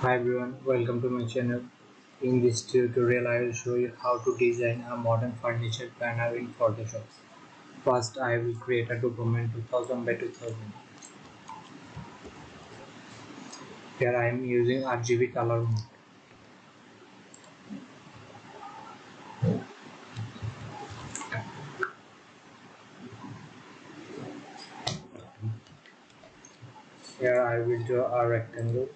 Hi everyone, welcome to my channel. In this tutorial, I will show you how to design a modern furniture banner in Photoshop. First, I will create a document 2000 by 2000. Here I am using RGB color mode. Here I will draw a rectangle.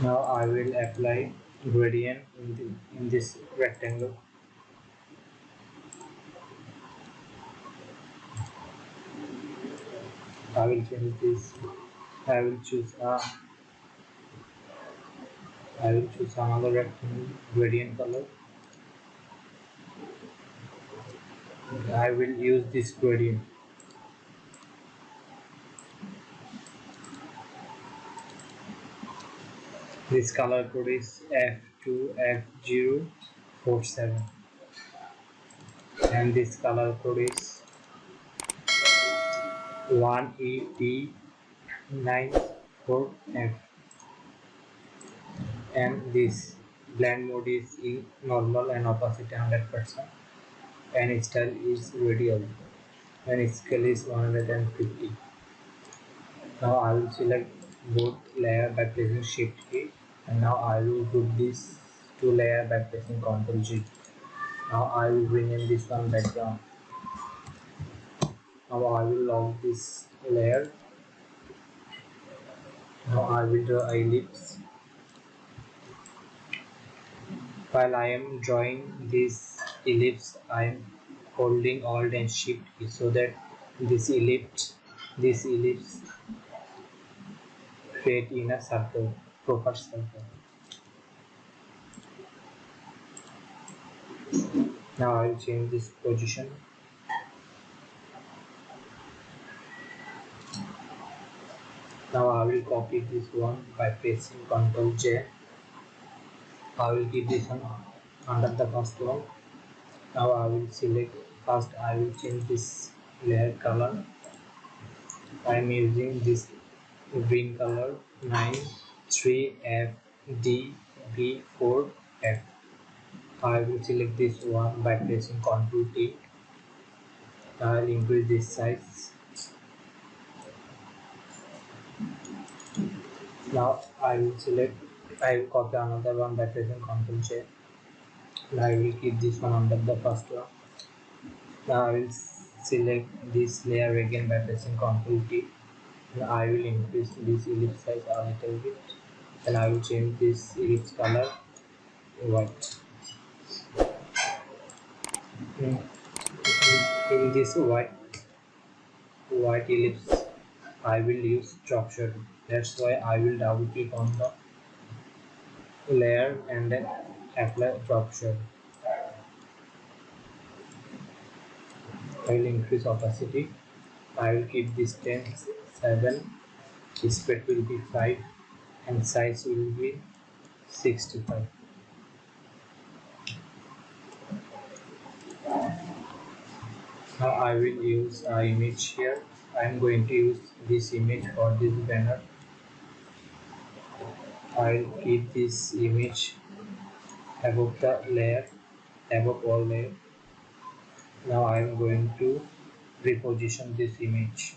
Now I will apply gradient in this rectangle. I will change this. I will choose a. I will choose another rectangle gradient color. I will use this gradient. This color code is F2F047 and this color code is 1ET94F and this blend mode is in normal and opacity 100% and style is radial and scale is 150. Now I will select both layer by pressing shift key and now I will group this two layer by pressing Ctrl G. Now I will rename this one background. Now I will lock this layer. Now I will draw a ellipse. While I am drawing this ellipse, I am holding Alt and Shift key so that this ellipse create in a circle, proper circle. Now I will change this position. Now I will copy this one by pressing Ctrl J. I will keep this one under the first one. Now I will select first. I will change this layer color. I am using this green color 93FDB4F. I will select this one by pressing Ctrl T. I will increase this size. Now I will copy another one by pressing Ctrl J. I will keep this one under the first one. Now I will select this layer again by pressing Ctrl T. Now I will increase this ellipse size a little bit. And I will change this ellipse color white. In this white ellipse, I will use drop shadow. That's why I will double click on the layer and then apply drop shadow. I will increase opacity. I will keep distance 7, spread will be 5 and size will be 65. Now I will use an image here. I am going to use this image for this banner. I will keep this image above the layer, above all layer. Now I am going to reposition this image.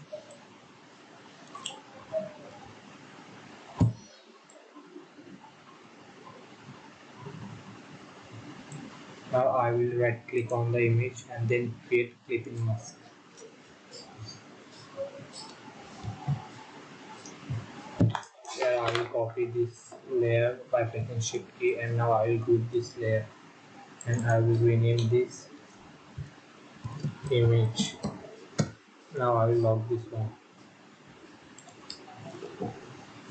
Now I will right click on the image and then create clipping mask. Here I will copy this layer by pressing shift key and now I will group this layer and I will rename this image. Now I will lock this one.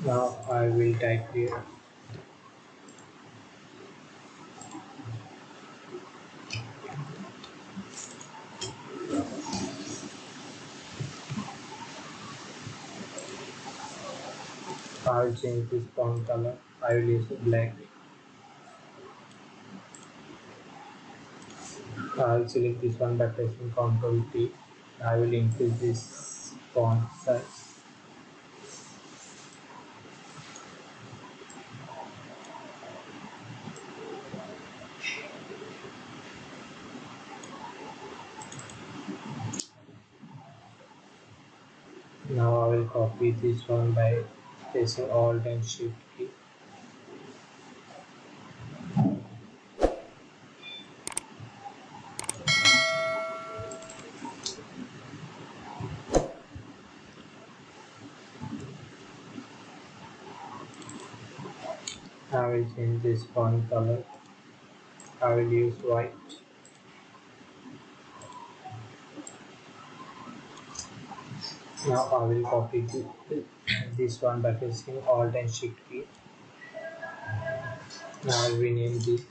Now I will type here. I will change this font color. I will use black. I'll select this one by pressing Ctrl T. I will increase this font size. Now I will copy this one by pressing Alt and Shift key. I will change this font color. I will use white. Now I will copy this one by pressing Alt and Shift key. Now I will rename this.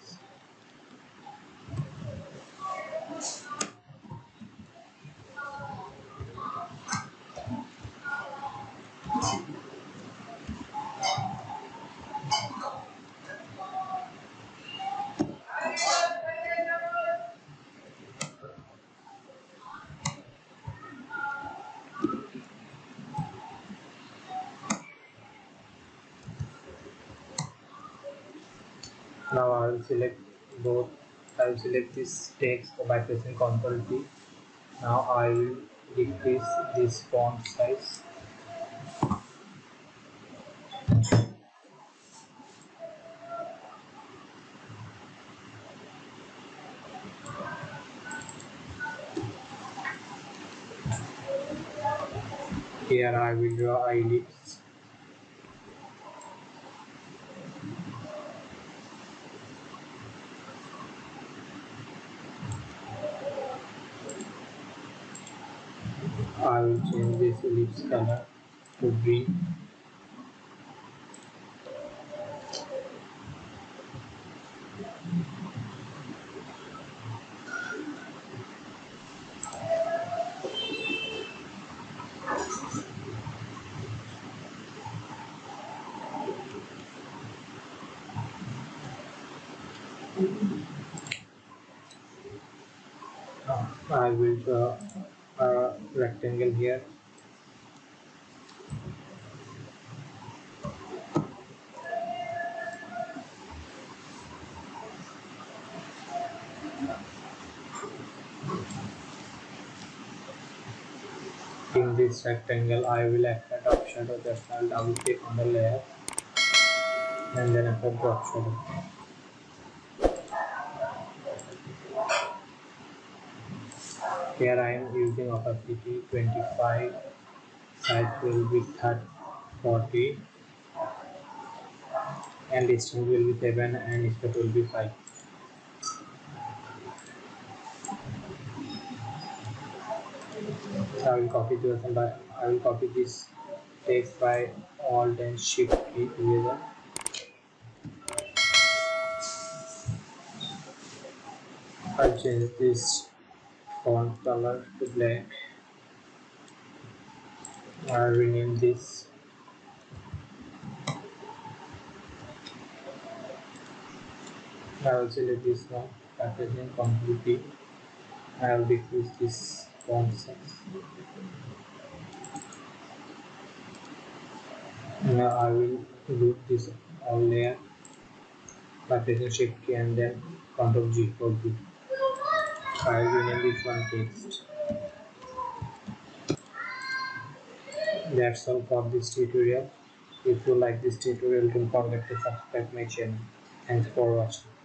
Now I will select both. I will select this text by pressing Ctrl T. Now I will decrease this font size. Here I will draw eyelids. I will change this ellipse color to green. I will draw a rectangle here. In this rectangle, I will apply drop shadow. Just I'll double click on the layer and then apply drop shadow. Here I am using opacity 25, size will be 30, 40, and distance will be 7 and step will be 5. So I will copy this text by Alt and Shift key together. I'll change this font color to black. I'll rename this. I will select this one by pressing Ctrl T. I will decrease this font size. Now I will group this all layer by pressing Shift key and then Ctrl G for group. I will rename this one text. That's all for this tutorial. If you like this tutorial, don't forget to subscribe my channel. Thanks for watching.